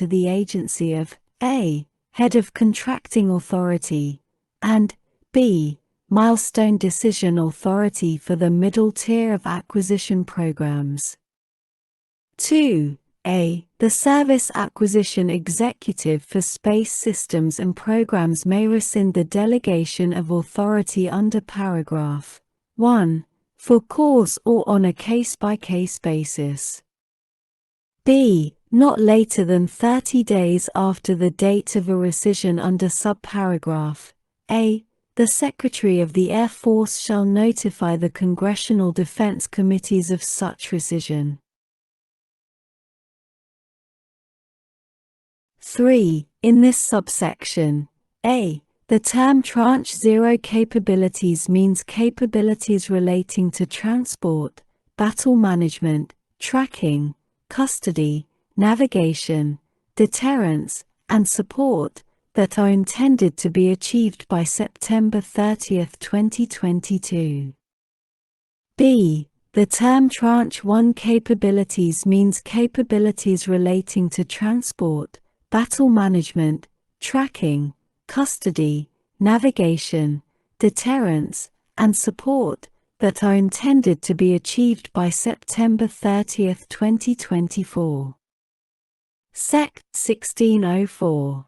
to the agency of A. Head of Contracting Authority, and B. Milestone Decision Authority for the middle tier of acquisition programs. 2. A. The Service Acquisition Executive for Space Systems and Programs may rescind the delegation of authority under paragraph 1 for cause or on a case-by-case basis. B. Not later than 30 days after the date of a rescission under subparagraph A. The Secretary of the Air Force shall notify the Congressional Defense Committees of such rescission. 3. In this subsection, A. The term Tranche 0 capabilities means capabilities relating to transport, battle management, tracking, custody, navigation, deterrence, and support that are intended to be achieved by September 30, 2022. B. The term Tranche 1 capabilities means capabilities relating to transport, battle management, tracking, custody, navigation, deterrence, and support that are intended to be achieved by September 30, 2024. Sec. 1604.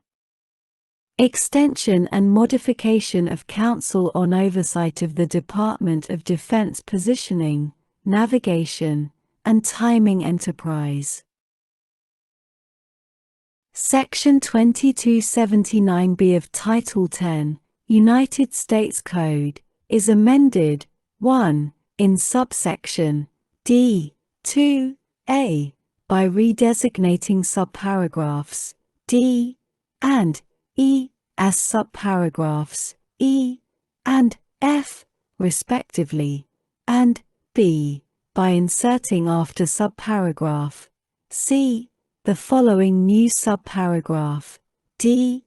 Extension and modification of Council on Oversight of the Department of Defense Positioning, Navigation, and Timing Enterprise. Section 2279B of Title 10, United States Code, is amended, 1, in subsection D, 2, A, by redesignating subparagraphs D and E as subparagraphs E and F, respectively, and B, by inserting after subparagraph C the following new subparagraph D.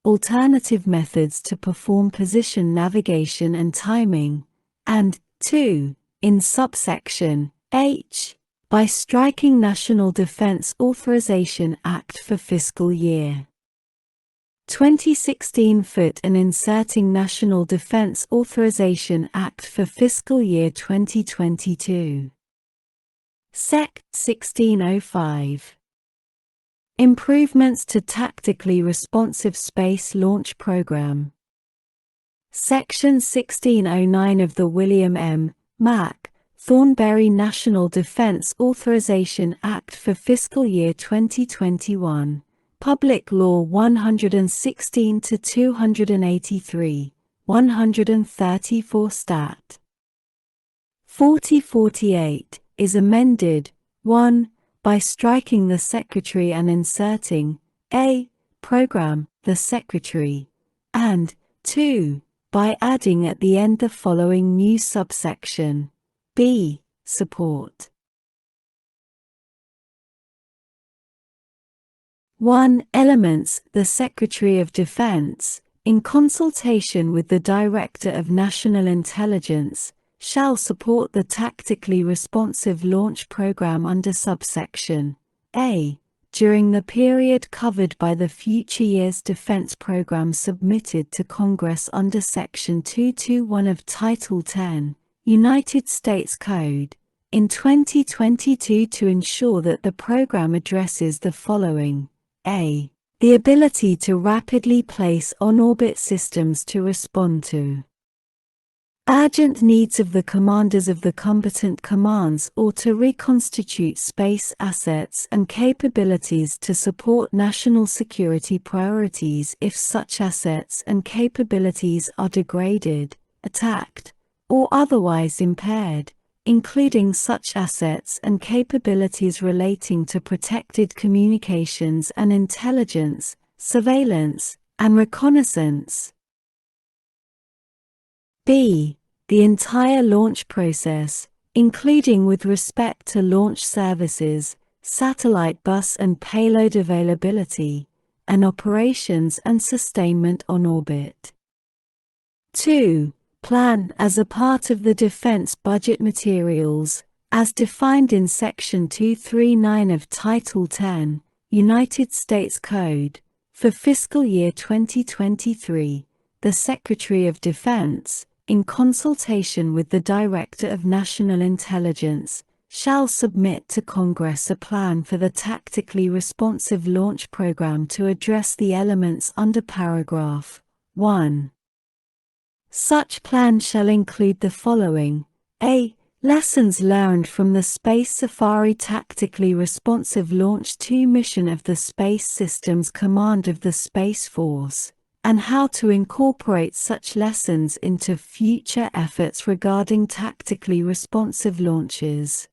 Alternative methods to perform position navigation and timing, and 2, in subsection H, by striking National Defense Authorization Act for fiscal year 2016 foot and inserting National Defense Authorization Act for fiscal year 2022. Sec. 1605. Improvements to Tactically Responsive Space Launch Program. Section 1609 of the William M. Mac. Thornberry National Defense Authorization Act for fiscal year 2021. Public Law 116-283, 134 Stat. 4048 is amended, 1, by striking the Secretary and inserting A. Program, the Secretary, and 2, by adding at the end the following new subsection B. Support. 1. Elements. The Secretary of Defense, in consultation with the Director of National Intelligence, shall support the Tactically Responsive Launch Program under subsection A during the period covered by the Future Years Defense Program submitted to Congress under Section 221 of Title 10, United States Code, in 2022 to ensure that the program addresses the following: A. The ability to rapidly place on-orbit systems to respond to urgent needs of the commanders of the combatant commands or to reconstitute space assets and capabilities to support national security priorities if such assets and capabilities are degraded, attacked, or otherwise impaired, including such assets and capabilities relating to protected communications and intelligence, surveillance, and reconnaissance. B. The entire launch process, including with respect to launch services, satellite bus and payload availability, and operations and sustainment on orbit. 2. Plan as a part of the defense budget materials, as defined in Section 239 of Title 10, United States Code. For fiscal year 2023, the Secretary of Defense, in consultation with the Director of National Intelligence, shall submit to Congress a plan for the Tactically Responsive Launch Program to address the elements under paragraph 1. Such plan shall include the following: a. Lessons learned from the Space Safari Tactically Responsive Launch 2 mission of the Space Systems Command of the Space Force, and how to incorporate such lessons into future efforts regarding tactically responsive launches.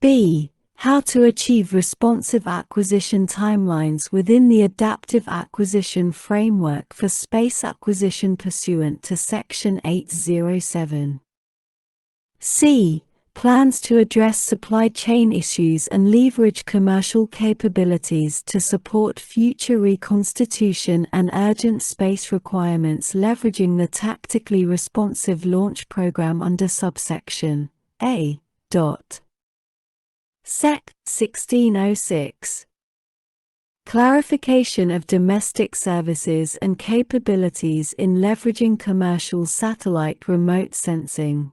B. How to achieve responsive acquisition timelines within the Adaptive Acquisition Framework for Space Acquisition pursuant to Section 807. C. Plans to address supply chain issues and leverage commercial capabilities to support future reconstitution and urgent space requirements, leveraging the Tactically Responsive Launch Program under subsection A. Sec. 1606. Clarification of domestic services and capabilities in leveraging commercial satellite remote sensing.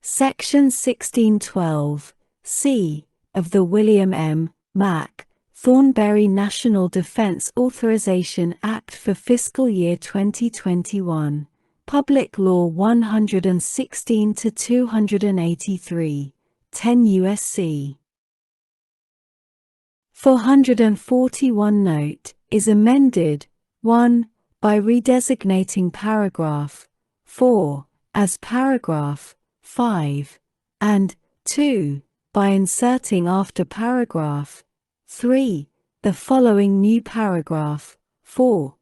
Section 1612, C, of the William M. Mac. Thornberry National Defense Authorization Act for fiscal year 2021, Public Law 116-283. 10 U.S.C. 441 Note, is amended, 1, by redesignating paragraph 4 as paragraph 5, and 2, by inserting after paragraph 3 the following new paragraph 4.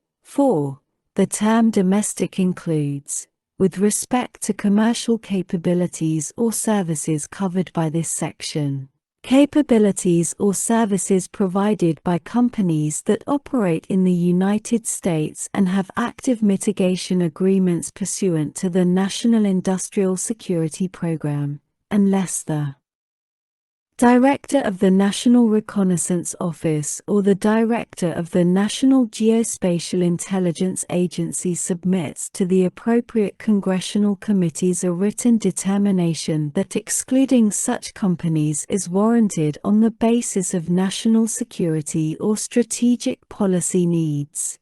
The term domestic includes, with respect to commercial capabilities or services covered by this section, capabilities or services provided by companies that operate in the United States and have active mitigation agreements pursuant to the National Industrial Security Program, unless the Director of the National Reconnaissance Office or the Director of the National Geospatial Intelligence Agency submits to the appropriate congressional committees a written determination that excluding such companies is warranted on the basis of national security or strategic policy needs.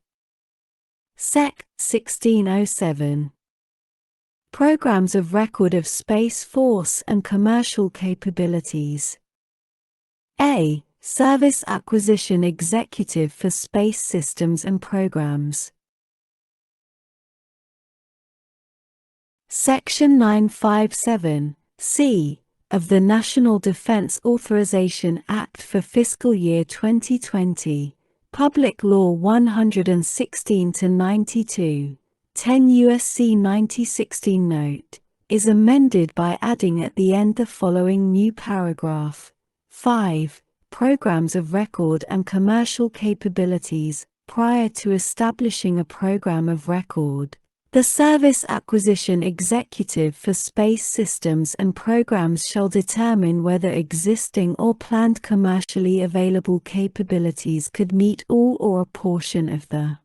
Sec. 1607. Programs of record of Space Force and commercial capabilities. A. Service Acquisition Executive for Space Systems and Programs. Section 957, C, of the National Defense Authorization Act for fiscal year 2020, Public Law 116-92, 10 U.S.C. 9016 Note, is amended by adding at the end the following new paragraph. 5. Programs of record and commercial capabilities. Prior to establishing a program of record, the Service Acquisition Executive for Space Systems and Programs shall determine whether existing or planned commercially available capabilities could meet all or a portion of the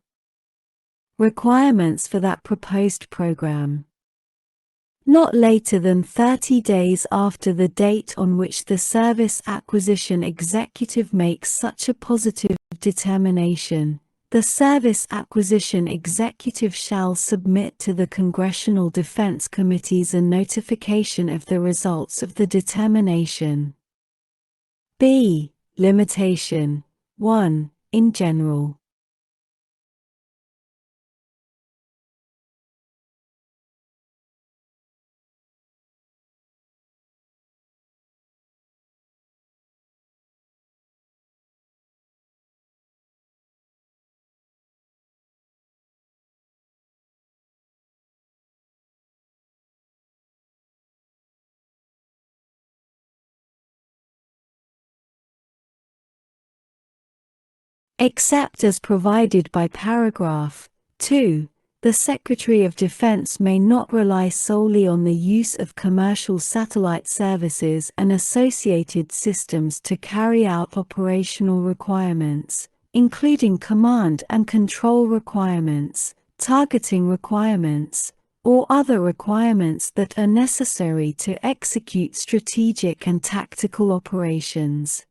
requirements for that proposed program. Not later than 30 days after the date on which the Service Acquisition Executive makes such a positive determination, the Service Acquisition Executive shall submit to the Congressional Defense Committees a notification of the results of the determination. B. Limitation 1. In general. Except as provided by paragraph 2, the Secretary of Defense may not rely solely on the use of commercial satellite services and associated systems to carry out operational requirements, including command and control requirements, targeting requirements, or other requirements that are necessary to execute strategic and tactical operations.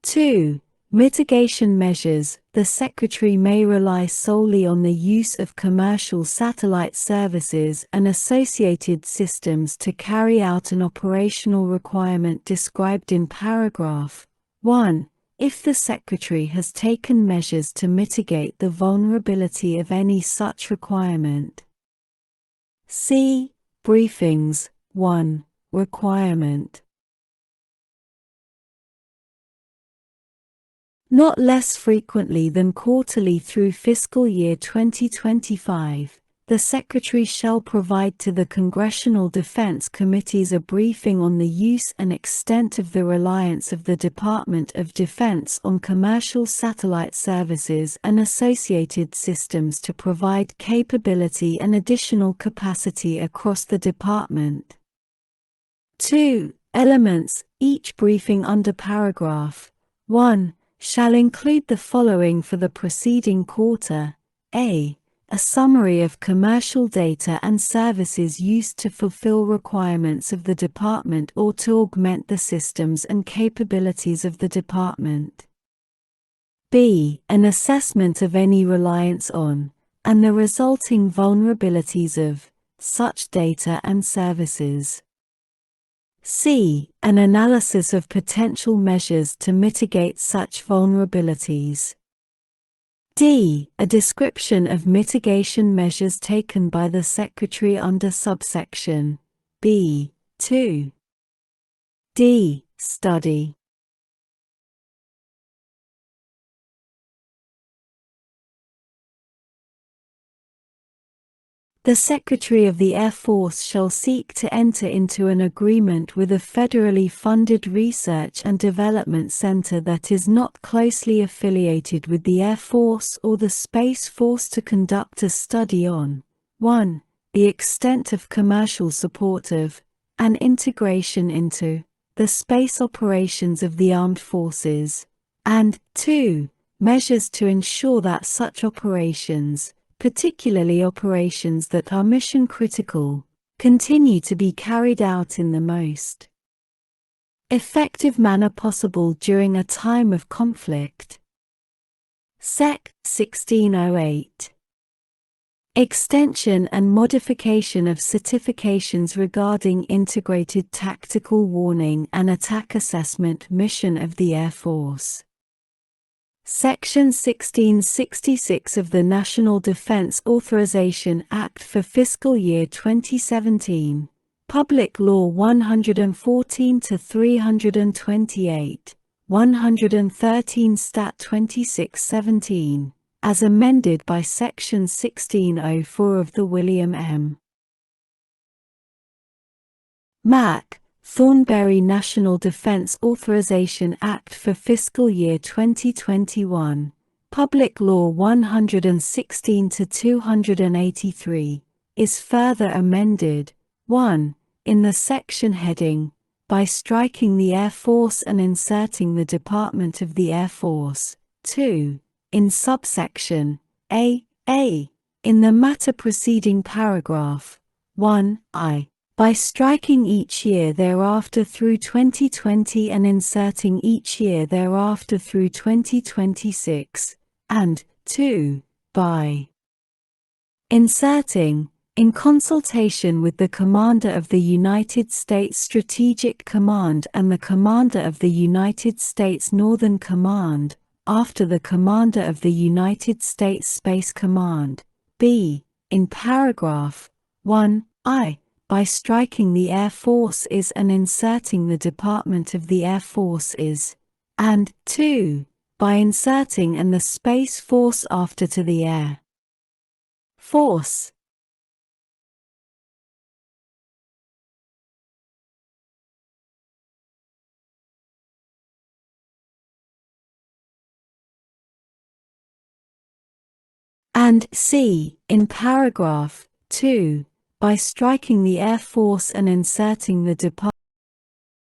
2. Mitigation measures. The Secretary may rely solely on the use of commercial satellite services and associated systems to carry out an operational requirement described in paragraph 1, if the Secretary has taken measures to mitigate the vulnerability of any such requirement. See Briefings 1. Requirement. Not less frequently than quarterly through fiscal year 2025, the Secretary shall provide to the Congressional Defense Committees a briefing on the use and extent of the reliance of the Department of Defense on commercial satellite services and associated systems to provide capability and additional capacity across the department. 2. Elements. Each briefing under paragraph 1 shall include the following for the preceding quarter: a summary of commercial data and services used to fulfill requirements of the department or to augment the systems and capabilities of the department. b. An assessment of any reliance on, and the resulting vulnerabilities of, such data and services. c. An analysis of potential measures to mitigate such vulnerabilities. d. A description of mitigation measures taken by the Secretary under subsection B. 2. d. Study. The Secretary of the Air Force shall seek to enter into an agreement with a federally funded research and development center that is not closely affiliated with the Air Force or the Space Force to conduct a study on 1. The extent of commercial support of, and integration into, the space operations of the armed forces, and 2. Measures to ensure that such operations, particularly operations that are mission critical, continue to be carried out in the most effective manner possible during a time of conflict. Sec. 1608. Extension and modification of certifications regarding integrated tactical warning and attack assessment mission of the Air Force. Section 1666 of the National Defense Authorization Act for fiscal year 2017, Public Law 114-328, 113 Stat 2617, as amended by Section 1604 of the William M. Mack, Thornberry National Defense Authorization Act for fiscal year 2021, Public Law 116-283, is further amended, 1. In the section heading, by striking the Air Force and inserting the Department of the Air Force, 2. In subsection A, in the matter preceding paragraph 1I. By striking each year thereafter through 2020 and inserting each year thereafter through 2026, and 2. By inserting, in consultation with the Commander of the United States Strategic Command and the Commander of the United States Northern Command, after the Commander of the United States Space Command, b. In paragraph 1I. By striking the Air Force is and inserting the Department of the Air Force is, and 2. By inserting and the Space Force after to the Air Force. And c. In paragraph 2, by striking the Air Force and inserting the Department